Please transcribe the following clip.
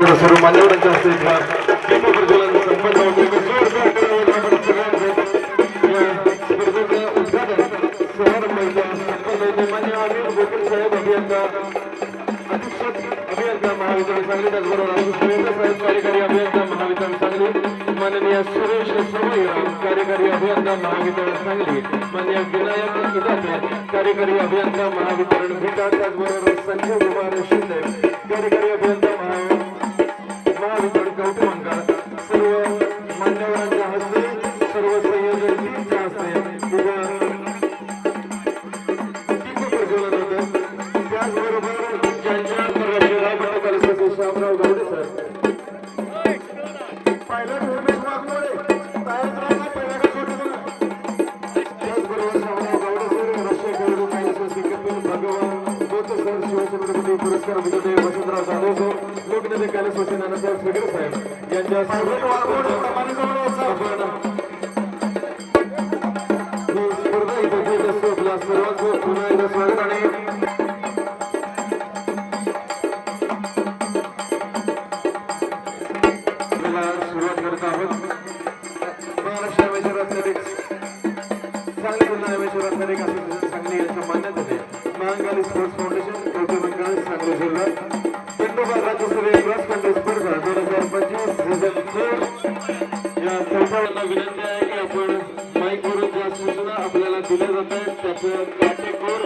सर्व मान्यवरांच्या हस्ते इथला दीप प्रज्वलन संपन्न होते. जोरदार करावं आपण सगळ्यांचे या स्पर्धेचं उद्घाटन समारंभाच्या संपन्न होते. मान्य अनिल गोकुल साहेब अभियंता अधीक्षक अभियंता महावितरण सांगली, त्याचबरोबर साहेब कार्यकारी अभियंता महावितरण सांगली, माननीय सुरेश सवयराव कार्यकारी अभियंता महावितरण सांगली, मान्य विनायक इदाते कार्यकारी अभियंता महावितरण भिटा, त्याचबरोबर संजय कुमार शिंदे कार्यकारी अभियंता महावितरण कौटुंबकर, सर्व मान्यवरांच्या हस्ते सर्व संयोजन टीमच्या हस्ते प्रज्वलन होतं. त्याचबरोबर ज्यांच्या शामराव गावडे सर पुरस्कार विजेते वसंतराव जाधव सर, लोकनेते कैलास नानासाहेब सगळे साहेब यांच्या स्पर्धा इथे होत असतो. आपल्या सर्वांचं पुन्हा एकदा स्वागत आणि सुरुवात करत आहोत. महाराष्ट्र अमेचर अथलेटिक्स सांगली जिल्हा अमेचर अथलेटिक्स असोसिएशन सांगली यांच्या मान्यतेने महांकाली स्पोर्ट्स फाउंडेशन कौटुंबिक सांगली जिल्हा खंडोबा राज्यस्तरीय क्रॉस कंट्री स्पर्धा 2025 सीझन 4 या चौथ्याला विनंती आहे की आपण माईकवरून ज्या सूचना आपल्याला दिल्या जात आहेत त्याचं काटेकोर